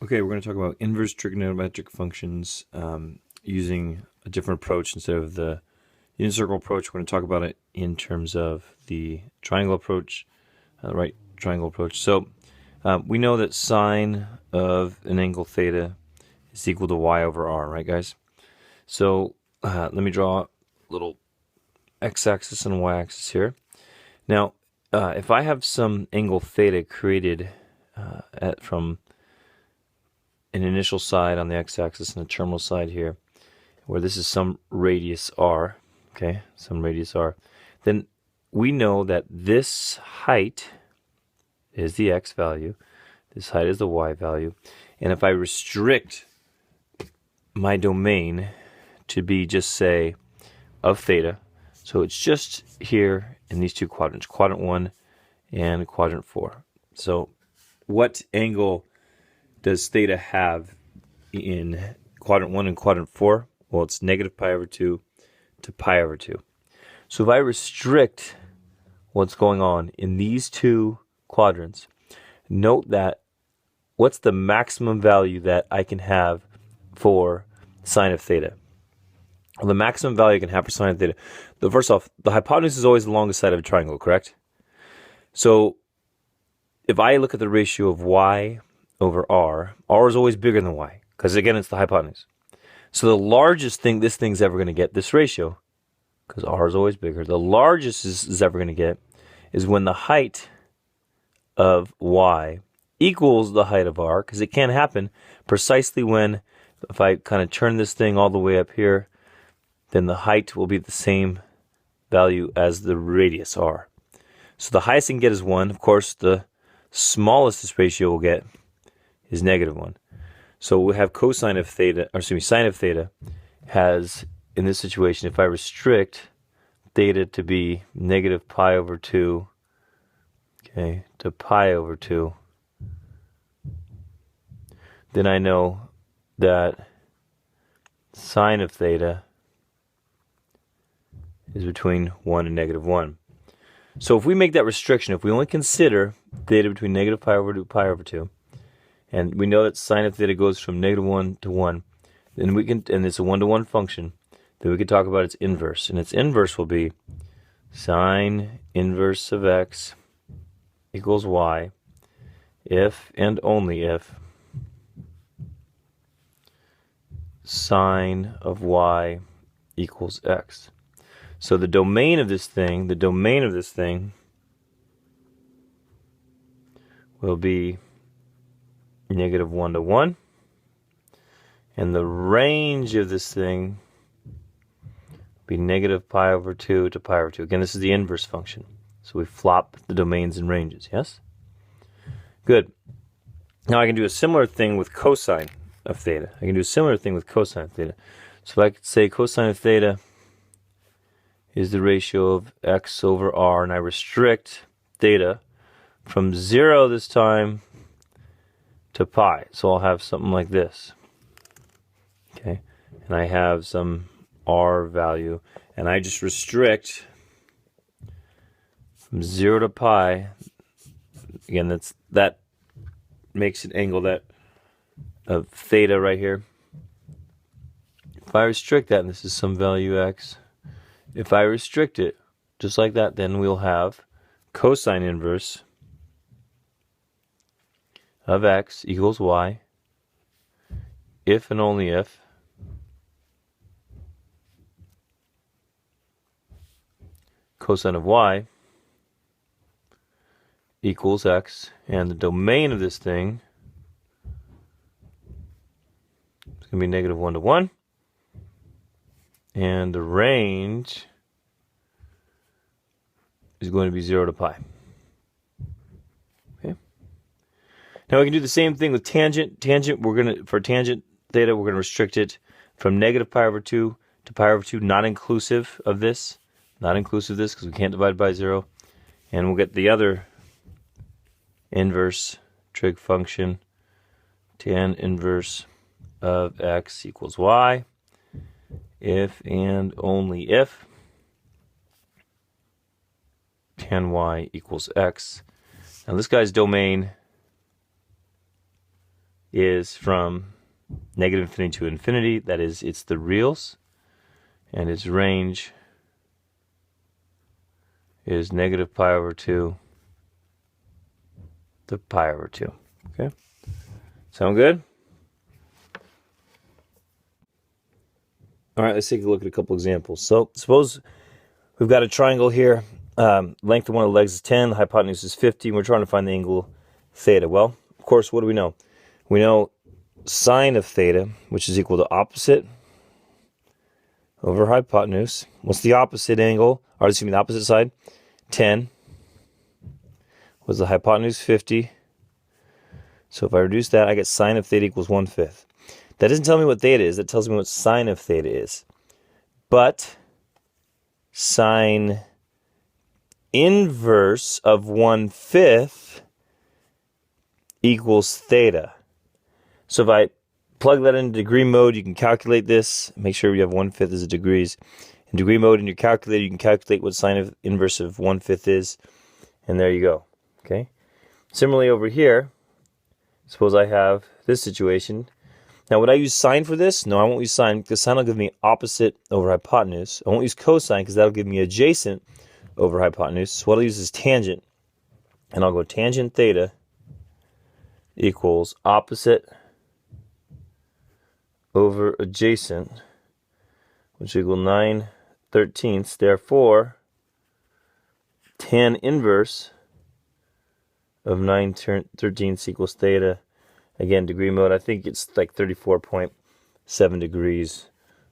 Okay, we're going to talk about inverse trigonometric functions using a different approach instead of the unit circle approach. We're going to talk about it in terms of the triangle approach, right triangle approach. So we know that sine of an angle theta is equal to y over r, right, guys? So let me draw a little x-axis and y-axis here. Now, if I have some angle theta created from an initial side on the x-axis and a terminal side here, where this is some radius r, okay, some radius r, then we know that this height is the x value, this height is the y value, and if I restrict my domain to be just, say, of theta, so it's just here in these two quadrants, quadrant 1 and quadrant 4. So what angle does theta have in quadrant 1 and quadrant 4? Well, it's negative pi over 2 to pi over 2. So if I restrict what's going on in these two quadrants, note that what's the maximum value that I can have for sine of theta? Well, the maximum value I can have for sine of theta, first off, the hypotenuse is always the longest side of a triangle, correct? So if I look at the ratio of y over r is always bigger than y, because again, it's the hypotenuse. So the largest thing this thing's ever going to get, this ratio, because r is always bigger, the largest is ever going to get is when the height of y equals the height of r, because it can't happen precisely when, if I kind of turn this thing all the way up here, then the height will be the same value as the radius r. So the highest I can get is 1. Of course, the smallest this ratio will get is negative 1. So we have cosine of theta, or excuse me, sine of theta has, in this situation, if I restrict theta to be negative pi over 2, okay, to pi over 2, then I know that sine of theta is between 1 and negative 1. So if we make that restriction, if we only consider theta between negative pi over 2, pi over 2, and we know that sine of theta goes from negative 1 to 1, then we can, and it's a 1-to-1 function, then we can talk about its inverse. And its inverse will be sine inverse of x equals y if and only if sine of y equals x. So the domain of this thing, will be negative 1 to 1. And the range of this thing will be negative pi over 2 to pi over 2. Again, this is the inverse function. So we flop the domains and ranges, yes? Good. Now I can do a similar thing with cosine of theta. So if I could say cosine of theta is the ratio of x over r, and I restrict theta from 0 this time to pi. So I'll have something like this. Okay, and I have some r value, and I just restrict from 0 to pi. Again, that makes an angle that of theta right here. If I restrict that, and this is some value x, if I restrict it just like that, then we'll have cosine inverse of x equals y if and only if cosine of y equals x, and the domain of this thing is going to be negative 1 to 1, and the range is going to be 0 to pi. Okay. Now we can do the same thing with tangent. For tangent theta, we're going to restrict it from negative pi over 2 to pi over 2, not inclusive of this, because we can't divide by 0. And we'll get the other inverse trig function, tan inverse of x equals y, if and only if tan y equals x. Now this guy's domain is from negative infinity to infinity. That is, it's the reals. And its range is negative pi over 2 to pi over 2. Okay? Sound good? All right, let's take a look at a couple examples. So suppose we've got a triangle here. Length of one of the legs is 10. The hypotenuse is 50. And we're trying to find the angle theta. Well, of course, what do we know? We know sine of theta, which is equal to opposite over hypotenuse. What's the opposite angle? Or excuse me, the opposite side? 10. Was the hypotenuse 50? So if I reduce that, I get sine of theta equals 1/5. That doesn't tell me what theta is. That tells me what sine of theta is. But sine inverse of 1/5 equals theta. So if I plug that into degree mode, you can calculate this. Make sure you have 1/5 as a degrees. In degree mode in your calculator, you can calculate what sine of inverse of 1/5 is. And there you go. Okay. Similarly over here, suppose I have this situation. Now, would I use sine for this? No, I won't use sine because sine will give me opposite over hypotenuse. I won't use cosine because that'll give me adjacent over hypotenuse. So what I'll use is tangent. And I'll go tangent theta equals opposite over adjacent, which equal 9/13. Therefore, tan inverse of 9/13 equals theta. Again, degree mode, I think it's like 34.7 degrees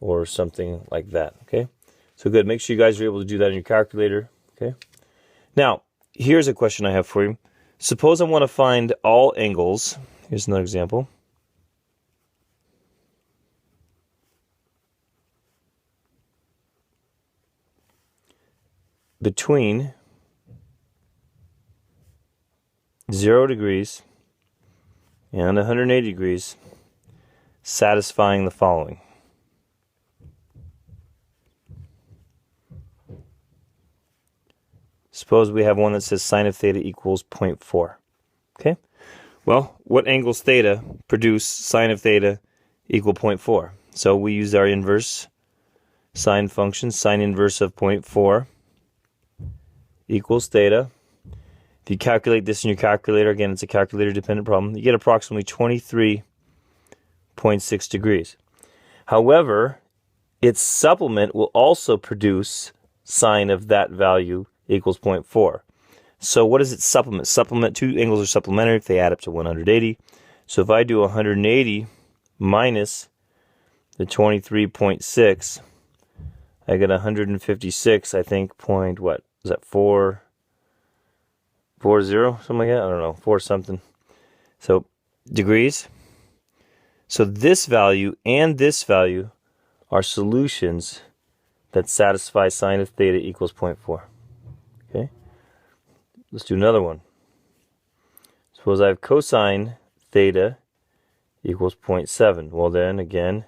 or something like that, okay? So good, make sure you guys are able to do that in your calculator, okay? Now, here's a question I have for you. Suppose I want to find all angles. Here's another example. Between 0 degrees and 180 degrees, satisfying the following. Suppose we have one that says sine of theta equals 0.4. Okay? Well, what angles theta produce sine of theta equal 0.4? So we use our inverse sine function. Sine inverse of 0.4 equals theta. If you calculate this in your calculator, again, it's a calculator-dependent problem, you get approximately 23.6 degrees. However, its supplement will also produce sine of that value equals 0.4. So what does its supplement? Supplement, two angles are supplementary if they add up to 180. So if I do 180 minus the 23.6, I get 156, I think, point, what, is that 440, something like that? I don't know, 4 something. So degrees. So this value and this value are solutions that satisfy sine of theta equals 0.4. Okay? Let's do another one. Suppose I have cosine theta equals 0.7. Well then, again,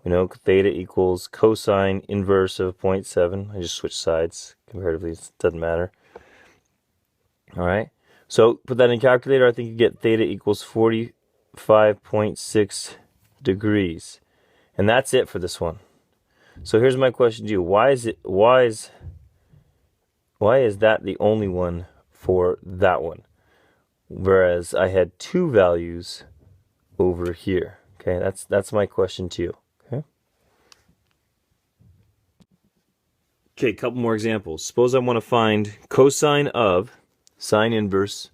we know theta equals cosine inverse of 0.7. I just switch sides. Comparatively, it doesn't matter. All right. So put that in calculator. I think you get theta equals 45.6 degrees. And that's it for this one. So here's my question to you. Why is that the only one for that one? Whereas I had two values over here. Okay, that's my question to you. Okay, a couple more examples. Suppose I want to find cosine of sine inverse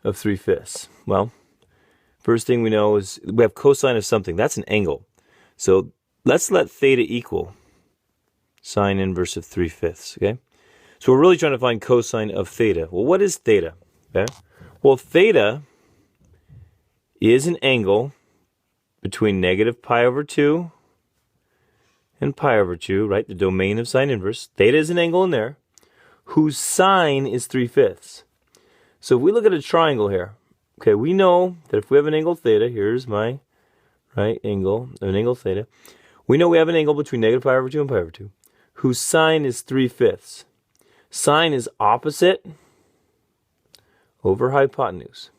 of 3/5. Well, first thing we know is we have cosine of something. That's an angle. So let's let theta equal sine inverse of 3/5. Okay? So we're really trying to find cosine of theta. Well, what is theta? Okay? Well, theta is an angle between negative pi over 2 and pi over 2, right? The domain of sine inverse. Theta is an angle in there whose sine is 3/5. So if we look at a triangle here, okay, we know that if we have an angle theta, here's my right angle, an angle theta. We know we have an angle between negative pi over 2 and pi over 2 whose sine is 3/5. Sine is opposite over hypotenuse.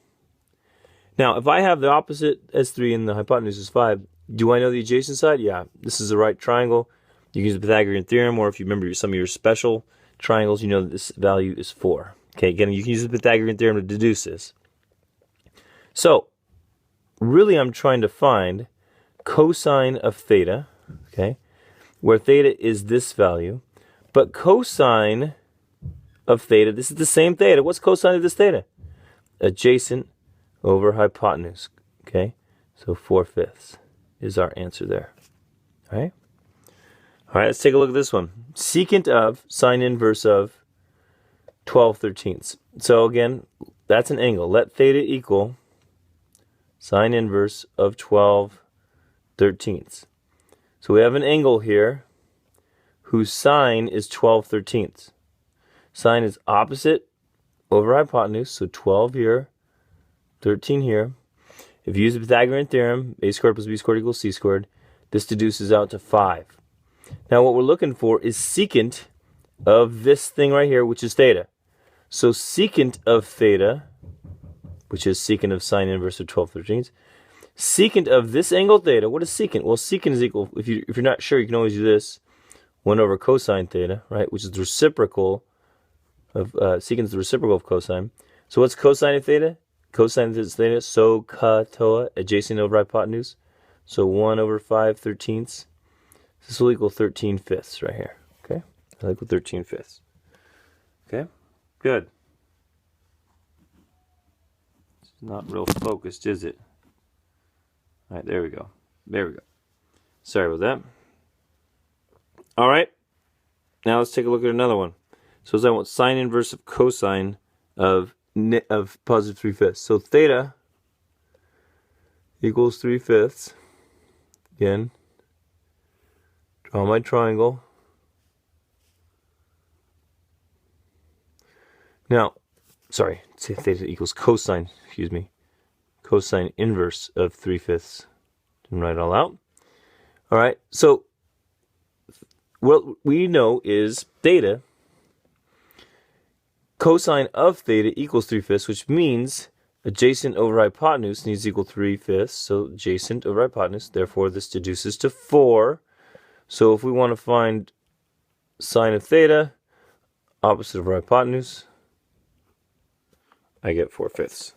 Now, if I have the opposite as 3 and the hypotenuse is 5, do I know the adjacent side? Yeah, this is the right triangle. You can use the Pythagorean theorem, or if you remember some of your special triangles, you know that this value is 4. Okay, again, you can use the Pythagorean theorem to deduce this. So, really I'm trying to find cosine of theta, okay, where theta is this value. But cosine of theta, this is the same theta. What's cosine of this theta? Adjacent over hypotenuse, okay? So 4/5 is our answer there, all right? All right, let's take a look at this one. Secant of sine inverse of 12/13. So again, that's an angle. Let theta equal sine inverse of 12/13. So we have an angle here whose sine is 12/13. Sine is opposite over hypotenuse, so 12 here, 13 here. If you use the Pythagorean theorem, a squared plus b squared equals c squared, this deduces out to 5. Now what we're looking for is secant of this thing right here, which is theta. So secant of theta, which is secant of sine inverse of 12/13. Secant of this angle theta, what is secant? Well, secant is equal, if you're not sure, you can always do this, 1 over cosine theta, right, which is the reciprocal of, secant is the reciprocal of cosine. So what's cosine of theta? Cosine of theta, so katoa, adjacent over hypotenuse. So 1 over 5/13. This will equal 13/5 right here, okay? It'll equal 13/5. Okay, good. It's not real focused, is it? All right, there we go. There we go. Sorry about that. All right, now let's take a look at another one. So I want sine inverse of cosine of positive 3/5. So theta equals 3/5. Again, draw my triangle. Now, sorry, theta equals cosine, excuse me. Cosine inverse of 3/5. Didn't write it all out. All right, so what we know is theta, cosine of theta equals 3/5, which means adjacent over hypotenuse needs to equal 3/5. So adjacent over hypotenuse, therefore this deduces to 4. So if we want to find sine of theta, opposite of hypotenuse, I get 4/5.